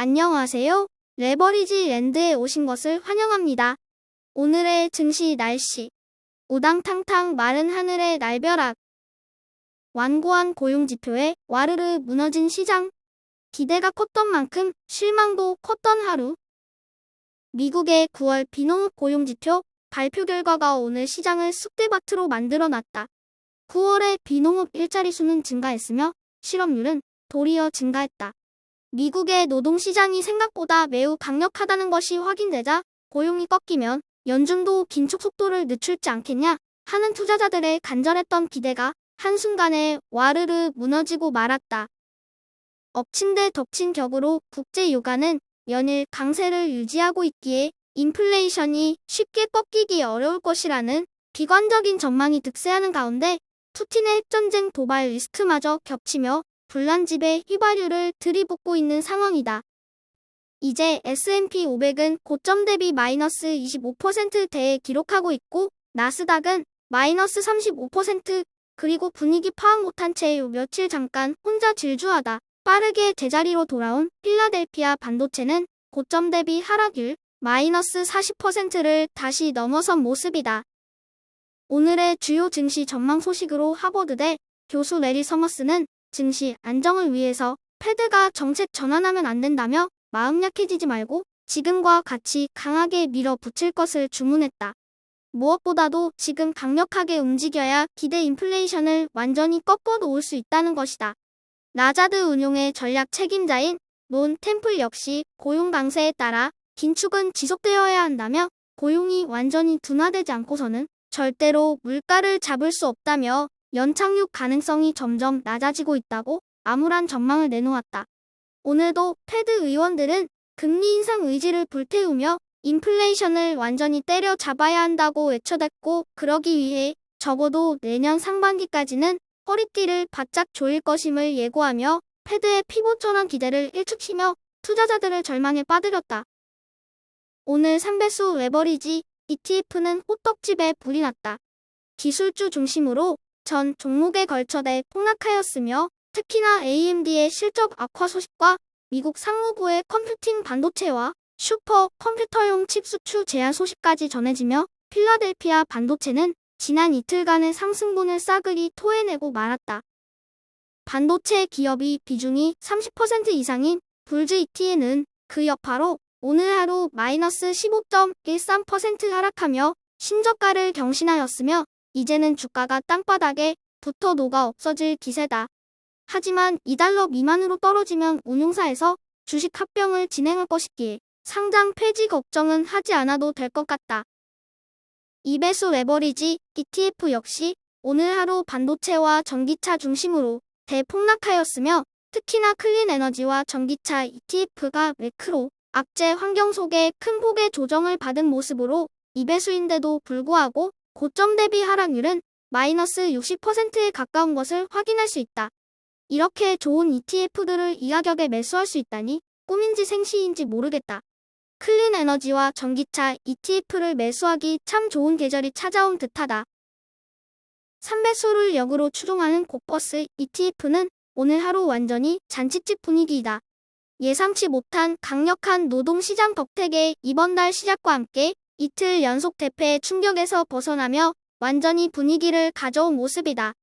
안녕하세요. 레버리지 랜드에 오신 것을 환영합니다. 오늘의 증시 날씨. 우당탕탕 마른 하늘의 날벼락. 완고한 고용지표에 와르르 무너진 시장. 기대가 컸던 만큼 실망도 컸던 하루. 미국의 9월 비농업 고용지표 발표 결과가 오늘 시장을 쑥대밭으로 만들어놨다. 9월에 비농업 일자리 수는 증가했으며 실업률은 도리어 증가했다. 미국의 노동시장이 생각보다 매우 강력하다는 것이 확인되자 고용이 꺾이면 연준도 긴축 속도를 늦출지 않겠냐 하는 투자자들의 간절했던 기대가 한순간에 와르르 무너지고 말았다. 엎친 데 덮친 격으로 국제 유가는 연일 강세를 유지하고 있기에 인플레이션이 쉽게 꺾이기 어려울 것이라는 비관적인 전망이 득세하는 가운데 푸틴의 핵전쟁 도발 리스크마저 겹치며 불난집에 휘발유를 들이붓고 있는 상황이다. 이제 S&P 500은 고점 대비 마이너스 25%대에 기록하고 있고 나스닥은 마이너스 35%, 그리고 분위기 파악 못한 채 며칠 잠깐 혼자 질주하다 빠르게 제자리로 돌아온 필라델피아 반도체는 고점 대비 하락률 마이너스 40%를 다시 넘어선 모습이다. 오늘의 주요 증시 전망 소식으로 하버드대 교수 레리 서머스는 증시 안정을 위해서 패드가 정책 전환하면 안 된다며 마음 약해지지 말고 지금과 같이 강하게 밀어붙일 것을 주문했다. 무엇보다도 지금 강력하게 움직여야 기대 인플레이션을 완전히 꺾어 놓을 수 있다는 것이다. 라자드 운용의 전략 책임자인 론 템플 역시 고용 강세에 따라 긴축은 지속되어야 한다며 고용이 완전히 둔화되지 않고서는 절대로 물가를 잡을 수 없다며 연착륙 가능성이 점점 낮아지고 있다고 암울한 전망을 내놓았다. 오늘도 패드 의원들은 금리 인상 의지를 불태우며 인플레이션을 완전히 때려잡아야 한다고 외쳐댔고 그러기 위해 적어도 내년 상반기까지는 허리띠를 바짝 조일 것임을 예고하며 패드의 피봇 전환 기대를 일축시며 투자자들을 절망에 빠뜨렸다. 오늘 3배수 레버리지 ETF는 호떡집에 불이 났다. 기술주 중심으로 전 종목에 걸쳐 대폭락하였으며 특히나 AMD의 실적 악화 소식과 미국 상무부의 컴퓨팅 반도체와 슈퍼 컴퓨터용 칩 수출 제한 소식까지 전해지며 필라델피아 반도체는 지난 이틀간의 상승분을 싸그리 토해내고 말았다. 반도체 기업이 비중이 30% 이상인 불즈 ETN은 그 여파로 오늘 하루 마이너스 15.13% 하락하며 신저가를 경신하였으며 이제는 주가가 땅바닥에 붙어 녹아 없어질 기세다. 하지만 2달러 미만으로 떨어지면 운용사에서 주식 합병을 진행할 것이기에 상장 폐지 걱정은 하지 않아도 될 것 같다. 2배수 레버리지 ETF 역시 오늘 하루 반도체와 전기차 중심으로 대폭락하였으며 특히나 클린 에너지와 전기차 ETF가 매크로 악재 환경 속에 큰 폭의 조정을 받은 모습으로 2배수인데도 불구하고 고점 대비 하락률은 마이너스 60%에 가까운 것을 확인할 수 있다. 이렇게 좋은 ETF들을 이 가격에 매수할 수 있다니 꿈인지 생시인지 모르겠다. 클린 에너지와 전기차 ETF를 매수하기 참 좋은 계절이 찾아온 듯하다. 3배수를 역으로 추종하는 고버스 ETF는 오늘 하루 완전히 잔치집 분위기이다. 예상치 못한 강력한 노동시장 덕택에 이번 달 시작과 함께 이틀 연속 대패 충격에서 벗어나며 완전히 분위기를 가져온 모습이다.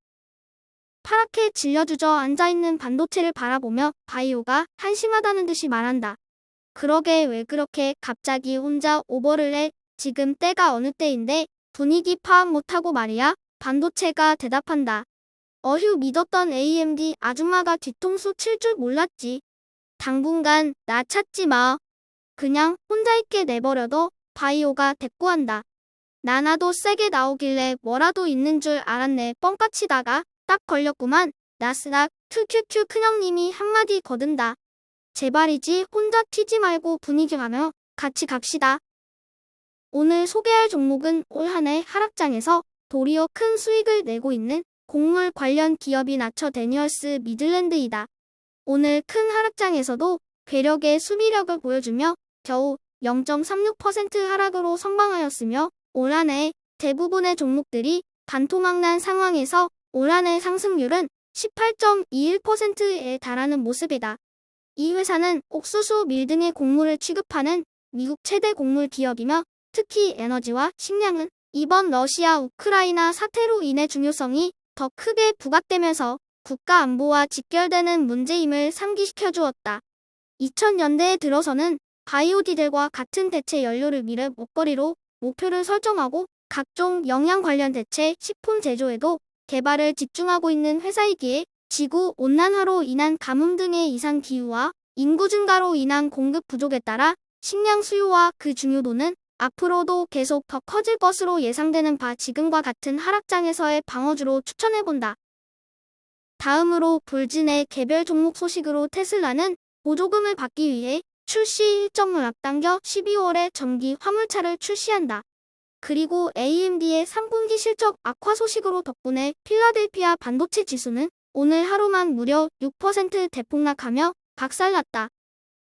파랗게 질려주저 앉아있는 반도체를 바라보며 바이오가 한심하다는 듯이 말한다. 그러게 왜 그렇게 갑자기 혼자 오버를 해? 지금 때가 어느 때인데 분위기 파악 못하고 말이야? 반도체가 대답한다. 어휴 믿었던 AMD 아줌마가 뒤통수 칠 줄 몰랐지. 당분간 나 찾지 마. 그냥 혼자 있게 내버려둬. 바이오가 대꾸한다. 나나도 세게 나오길래 뭐라도 있는 줄 알았네. 뻥까치다가 딱 걸렸구만. 나스닥 큐큐큐 큰형님이 한마디 거든다. 제발이지 혼자 튀지 말고 분위기 가며 같이 갑시다. 오늘 소개할 종목은 올 한 해 하락장에서 도리어 큰 수익을 내고 있는 곡물 관련 기업인 아처 데니얼스 미들랜드이다. 오늘 큰 하락장에서도 괴력의 수비력을 보여주며 겨우 0.36% 하락으로 선방하였으며 올 한 해 대부분의 종목들이 반토막난 상황에서 올 한 해 상승률은 18.21%에 달하는 모습이다. 이 회사는 옥수수, 밀 등의 곡물을 취급하는 미국 최대 곡물 기업이며 특히 에너지와 식량은 이번 러시아 우크라이나 사태로 인해 중요성이 더 크게 부각되면서 국가 안보와 직결되는 문제임을 상기시켜 주었다. 2000년대에 들어서는 바이오디젤과 같은 대체 연료를 미래 먹거리로 목표를 설정하고 각종 영양 관련 대체 식품 제조에도 개발을 집중하고 있는 회사이기에 지구 온난화로 인한 가뭄 등의 이상 기후와 인구 증가로 인한 공급 부족에 따라 식량 수요와 그 중요도는 앞으로도 계속 더 커질 것으로 예상되는 바 지금과 같은 하락장에서의 방어주로 추천해본다. 다음으로 불진의 개별 종목 소식으로 테슬라는 보조금을 받기 위해 출시 일정을 앞당겨 12월에 전기 화물차를 출시한다. 그리고 AMD의 3분기 실적 악화 소식으로 덕분에 필라델피아 반도체 지수는 오늘 하루만 무려 6% 대폭락하며 박살났다.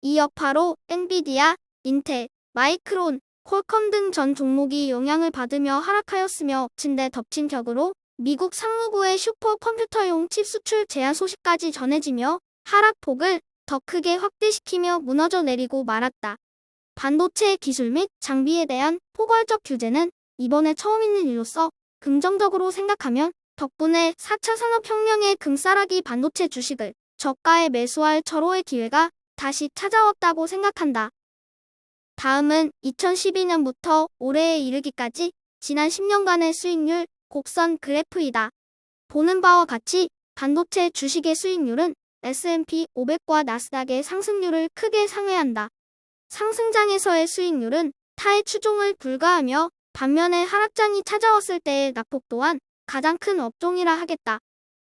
이 여파로 엔비디아, 인텔, 마이크론, 퀄컴 등 전 종목이 영향을 받으며 하락하였으며 엎친 데 덮친 격으로 미국 상무부의 슈퍼컴퓨터용 칩 수출 제한 소식까지 전해지며 하락폭을 더 크게 확대시키며 무너져 내리고 말았다. 반도체 기술 및 장비에 대한 포괄적 규제는 이번에 처음 있는 일로서 긍정적으로 생각하면 덕분에 4차 산업혁명의 금싸라기 반도체 주식을 저가에 매수할 절호의 기회가 다시 찾아왔다고 생각한다. 다음은 2012년부터 올해에 이르기까지 지난 10년간의 수익률 곡선 그래프이다. 보는 바와 같이 반도체 주식의 수익률은 S&P 500과 나스닥의 상승률을 크게 상회한다. 상승장에서의 수익률은 타의 추종을 불가하며 반면에 하락장이 찾아왔을 때의 낙폭 또한 가장 큰 업종이라 하겠다.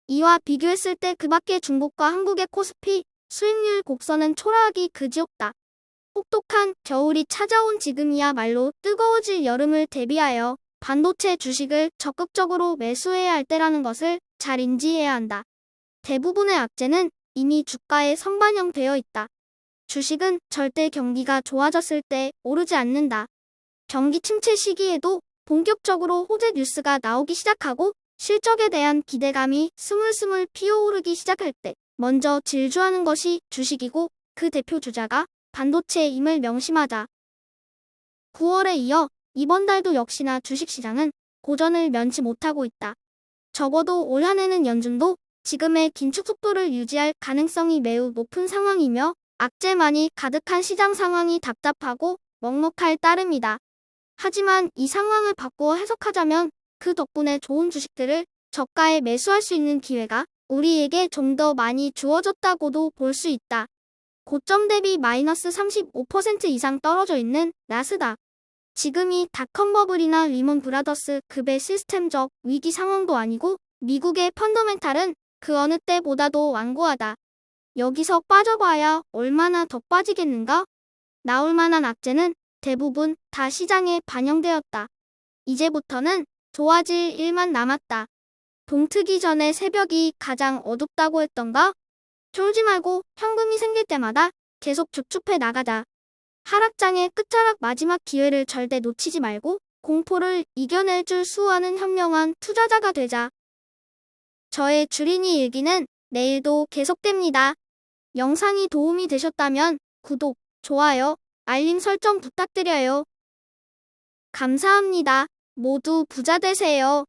이와 비교했을 때 그 밖의 중국과 한국의 코스피 수익률 곡선은 초라하기 그지없다. 혹독한 겨울이 찾아온 지금이야말로 뜨거워질 여름을 대비하여 반도체 주식을 적극적으로 매수해야 할 때라는 것을 잘 인지해야 한다. 대부분의 악재는 이미 주가에 선반영되어 있다. 주식은 절대 경기가 좋아졌을 때 오르지 않는다. 경기 침체 시기에도 본격적으로 호재 뉴스가 나오기 시작하고 실적에 대한 기대감이 스물스물 피어오르기 시작할 때 먼저 질주하는 것이 주식이고 그 대표 주자가 반도체임을 명심하자. 9월에 이어 이번 달도 역시나 주식시장은 고전을 면치 못하고 있다. 적어도 올 한 해는 연준도 지금의 긴축 속도를 유지할 가능성이 매우 높은 상황이며 악재만이 가득한 시장 상황이 답답하고 먹먹할 따름이다. 하지만 이 상황을 바꾸어 해석하자면 그 덕분에 좋은 주식들을 저가에 매수할 수 있는 기회가 우리에게 좀 더 많이 주어졌다고도 볼 수 있다. 고점 대비 마이너스 35% 이상 떨어져 있는 나스닥. 지금이 닷컴 버블이나 리먼 브라더스 급의 시스템적 위기 상황도 아니고 미국의 펀더멘탈은 그 어느 때보다도 완고하다. 여기서 빠져봐야 얼마나 더 빠지겠는가? 나올 만한 악재는 대부분 다 시장에 반영되었다. 이제부터는 좋아질 일만 남았다. 동트기 전에 새벽이 가장 어둡다고 했던가? 졸지 말고 현금이 생길 때마다 계속 줍줍해 나가자. 하락장의 끝자락 마지막 기회를 절대 놓치지 말고 공포를 이겨낼 줄 수호하는 현명한 투자자가 되자. 저의 주린이 일기는 내일도 계속됩니다. 영상이 도움이 되셨다면 구독, 좋아요, 알림 설정 부탁드려요. 감사합니다. 모두 부자 되세요.